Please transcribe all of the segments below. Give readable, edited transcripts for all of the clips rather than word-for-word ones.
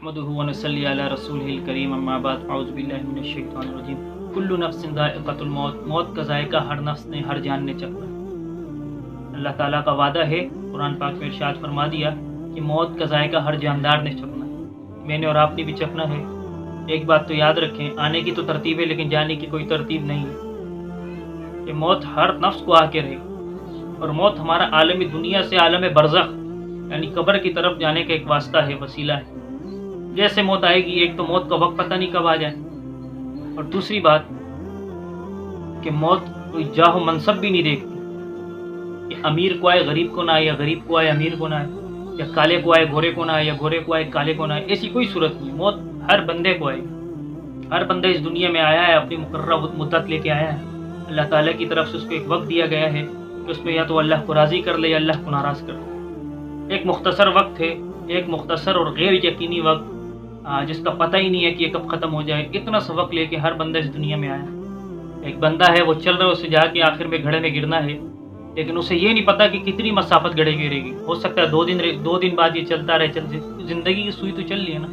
नहमदुहु व नसल्ली अला रसूलिहिल करीम अम्मा बाद अऊज़ु बिल्लाहि मिनश शैतानिर रजीम। कुल्लु नफ्सिन ज़ाइक़तुल मौत, मौत का जायका हर नफ्स ने, हर जान ने चखना। अल्लाह ताला का वादा है, कुरान पाक में इरशाद फरमा दिया कि मौत का जायका हर जानदार ने चखना है। मैंने और आपने भी चखना है। एक बात तो याद रखें, आने की तो तरतीब है लेकिन जाने की कोई तरतीब नहीं है। ये मौत हर नफ्स को आके रहेगी और मौत हमारा आलमी दुनिया से आलम बरज़ख यानी कब्र की तरफ जाने का एक वास्ता है, वसीला है। जैसे मौत आएगी, एक तो मौत का वक्त पता नहीं कब आ जाए, और दूसरी बात कि मौत कोई जाहो मनसब भी नहीं देखती कि अमीर को आए गरीब को ना आए, या गरीब को आए अमीर को ना आए, या काले को आए घोरे को ना आए, या घोरे को आए काले को ना आए। ऐसी कोई सूरत नहीं। मौत हर बंदे को आएगी। हर बंदा इस दुनिया में आया है, अपनी मुकर्रर मुद्दत लेके आया है। अल्लाह ताला की तरफ से उसको एक वक्त दिया गया है कि उसमें या तो अल्लाह को राज़ी कर ले या अल्लाह को नाराज़ कर ले। एक मुख्तसर वक्त है, एक मुख्तसर और गैर यकीनी वक्त जिसका पता ही नहीं है कि ये कब ख़त्म हो जाए। इतना सा वक्त लेके हर बंदा इस दुनिया में आया। एक बंदा है, वो चल रहा है, उसे जाके आखिर में घड़े में गिरना है, लेकिन उसे ये नहीं पता कि कितनी मसाफत घड़े गिरेगी। हो सकता है दो दिन बाद ये चलता रहे, ज़िंदगी की सुई तो चल रही है ना,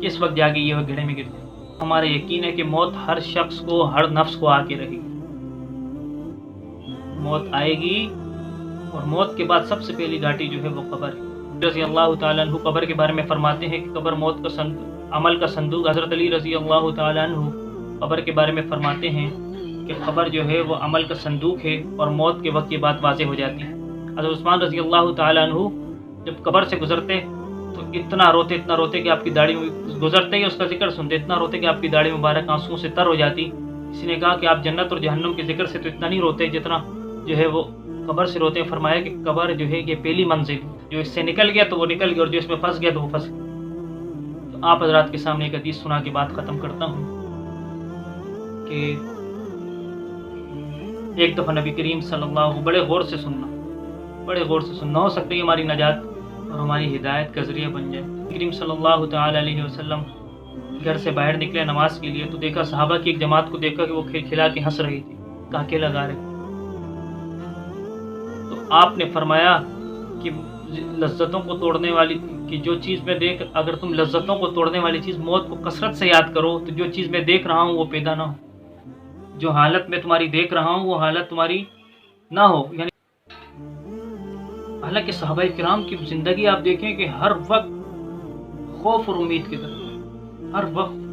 इस वक्त जाके ये घड़े में गिर जाए। हमारा यकीन है कि मौत हर शख्स को, हर नफ्स को आके रहेगी। मौत आएगी और मौत के बाद सबसे पहली घाटी जो है वो कब्र है। रज़ी अल्लाह ताला अन्हु कब्र के बारे में फरमाते हैं कि कब्र मौत का अमल का संदूक। हज़रत अली रज़ी अल्लाह ताला अन्हु कब्र के बारे में फरमाते हैं कि कब्र जो है वो अमल का संदूक है और मौत के वक्त ये बात वाज़ेह हो जाती है। हज़रत उस्मान रज़ी अल्लाह ताला अन्हु जब कब्र से गुजरते तो इतना रोते कि आपकी दाढ़ी में गुजरते ही उसका जिक्र सुनते, इतना रोते कि आपकी दाढ़ी मुबारक आंसुओं से तर हो जाती। किसी ने कहा कि आप जन्नत और जहन्नम के जिक्र से तो इतना नहीं रोते जितना जो है वो कब्र से रोते हैं। फरमाया कि कब्र जो है ये पहली मंजिल, जो इससे निकल गया तो वो निकल गया और जो इसमें फंस गया तो वो फंस गया। तो आप हज़रात के सामने एक हदीस सुना के बात ख़त्म करता हूँ कि एक दफ़ा नबी करीम सल्लल्लाहु बड़े गौर से सुनना, हो सकता है हमारी नजात और हमारी हिदायत का ज़रिया बन जाए। करीम सल्लल्लाहु तआला अलैहि वसल्लम घर से बाहर निकले नमाज के लिए, तो देखा सहाबा की एक जमात को देखा कि वो खिलखिला के हंस रही थी, काके लगा रहे। तो आपने फरमाया कि लज्जतों को तोड़ने वाली कि जो चीज़ में देख, अगर तुम लज्जतों को तोड़ने वाली चीज़ मौत को कसरत से याद करो तो जो चीज़ मैं देख रहा हूँ वो पैदा ना हो, जो हालत में तुम्हारी देख रहा हूँ वो हालत तुम्हारी ना हो। यानी हालांकि सहाबाए किराम की ज़िंदगी आप देखें कि हर वक्त खौफ और उम्मीद की तरफ, हर वक्त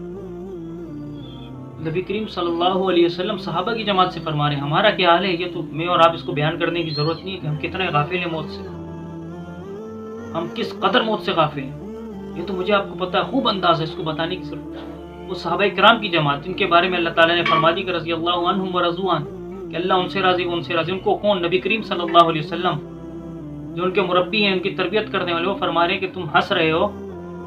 नबी करीम सल्लल्लाहु अलैहि वसल्लम सहाबा की जमात से फरमा रहे हैं। हमारा क्या हाल है, ये तो मैं और आप इसको बयान करने की ज़रूरत नहीं है कि हम कितने गाफिल हैं मौत से, हम किस कदर मौत से गाफिल हैं। ये तो मुझे आपको पता है, खूब अंदाज़ है, इसको बताने की ज़रूरत है। वो सहाबाए किराम की जमात जिनके बारे में अल्लाह ताला ने फरमा दी कि रज़ी अल्लाहु अन्हुम व रज़ू अन, कि अल्लाह उनसे राज़ी वो उनसे राज़ी। उनको कौन? नबी करीम सल्लल्लाहु अलैहि वसल्लम जो उनके मुरब्बी हैं, उनकी तरबियत करने वाले, वो फरमा रहे हैं कि तुम हंस रहे हो,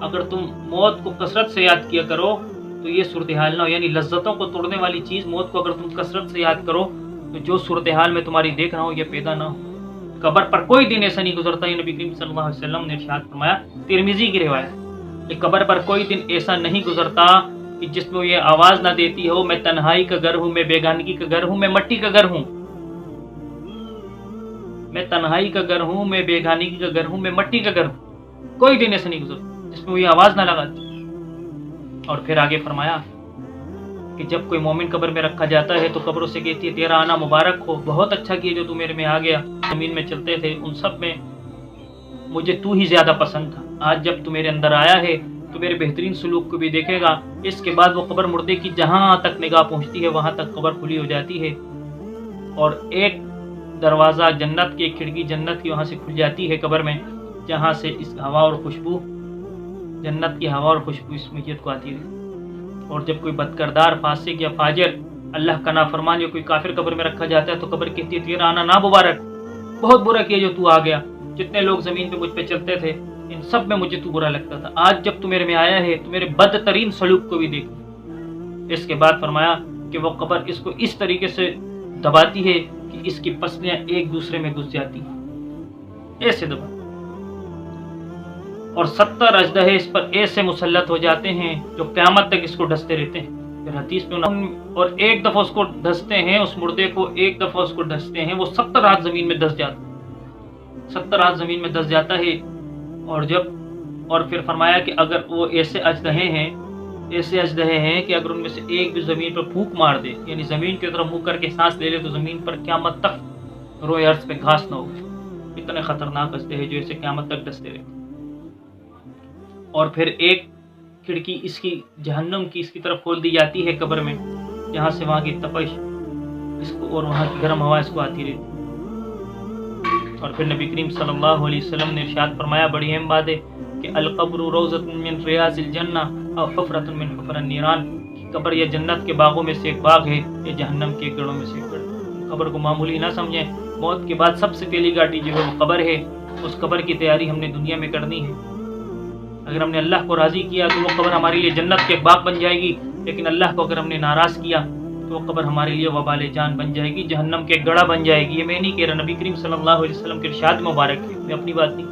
अगर तुम मौत को कसरत से याद किया करो तो ये सूरत हाल ना हो। यानी लज्जतों को तोड़ने वाली चीज़ मौत को अगर तुम कसरत से याद करो तो जो सूरत हाल में तुम्हारी देख रहा हूँ ये पैदा ना हो। कब्र पर कोई दिन ऐसा नहीं गुजरता, ये नबी करीम सल्लल्लाहु अलैहि वसल्लम ने इरशाद फरमाया, तिरमिज़ी की रिवायत। ये कब्र पर कोई दिन ऐसा नहीं गुजरता कि जिसमें ये आवाज़ ना देती हो, मैं तन्हाई का घर हूँ, मैं बेगानगी का घर हूँ, मैं मट्टी का घर हूँ, मैं तन्हाई का घर हूँ, मैं बेगानगी का घर हूँ, मैं मट्टी का घर हूँ। कोई दिन ऐसा नहीं गुजरता जिसमें वो ये आवाज़ ना लगाती। और फिर आगे फरमाया कि जब कोई मोमिन कब्र में रखा जाता है तो कब्र से कहती है, तेरा आना मुबारक हो, बहुत अच्छा किया जो तू मेरे में आ गया। ज़मीन में चलते थे उन सब में मुझे तू ही ज़्यादा पसंद था। आज जब तू मेरे अंदर आया है तो मेरे बेहतरीन सलूक को भी देखेगा। इसके बाद वो कब्र मुर्दे की जहाँ तक निगाह पहुँचती है वहाँ तक कब्र खुली हो जाती है और एक दरवाज़ा जन्नत की, एक खिड़की जन्नत की वहाँ से खुल जाती है कब्र में, जहाँ से इस हवा और खुशबू, जन्नत की हवा और खुशबू इस मैयत को आती है। और जब कोई बदकरदार, फासिक या फाजिर, अल्लाह का नाफरमान या कोई काफिर कब्र में रखा जाता है तो कब्र कहती है, तेरा आना ना मुबारक, बहुत बुरा किया जो तू आ गया। जितने लोग ज़मीन पे मुझ पे चलते थे इन सब में मुझे तू बुरा लगता था, आज जब तू मेरे में आया है तो मेरे बदतरीन सलूक को भी देख। इसके बाद फरमाया कि वो कब्र इसको इस तरीके से दबाती है कि इसकी पसलियाँ एक दूसरे में घुस जाती हैं, ऐसे दबा, और 70 अजदहे इस पर ऐसे मुसल्लत हो जाते हैं जो क़यामत तक इसको डसते रहते हैं। फिर हदीस में और एक दफ़ा उसको डसते हैं, उस मुर्दे को एक दफ़ा उसको डसते हैं, वो 70 रात ज़मीन में डस जाता है, 70 रात ज़मीन में डस जाता है। और जब اور پھر فرمایا کہ اگر وہ ایسے اژدہے ہیں کہ اگر ان میں سے ایک بھی زمین پر پھونک مار دے، یعنی زمین کی طرف منہ کر کے سانس لے لے، تو زمین پر قیامت تک روئے ارض پہ گھاس نہ ہوگی۔ اتنے خطرناک اژدہے ہیں جو اسے قیامت تک ڈستے رہے۔ اور پھر ایک کھڑکی اس کی جہنم کی اس کی طرف کھول دی جاتی ہے قبر میں، جہاں سے وہاں کی تپش اس کو اور وہاں کی گرم ہوا اس کو آتی رہتی۔ اور پھر نبی کریم صلی اللہ علیہ وسلم نے ارشاد فرمایا، بڑی اہم بات ہے کہ القبر روضۃ من ریاض الجنہ او حفرۃ من حفر النیران، قبر یا جنت کے باغوں میں سے ایک باغ ہے یا جہنم کے گڑھوں میں سے ایک گڑھ۔ قبر کو معمولی نہ سمجھیں، موت کے بعد سب سے پہلی گاڑی جو ہے وہ قبر ہے۔ اس قبر کی تیاری ہم نے دنیا میں کرنی ہے۔ اگر ہم نے اللہ کو راضی کیا تو وہ قبر ہمارے لیے جنت کے ایک باغ بن جائے گی، لیکن اللہ کو اگر ہم نے ناراض کیا تو وہ قبر ہمارے لیے وبال جان بن جائے گی، جہنم کے گڑھا بن جائے گی۔ یہ میں نہیں کہہ رہا، نبی کریم صلی اللہ علیہ وسلم کے ارشاد مبارک ہے، میں اپنی بات نہیں۔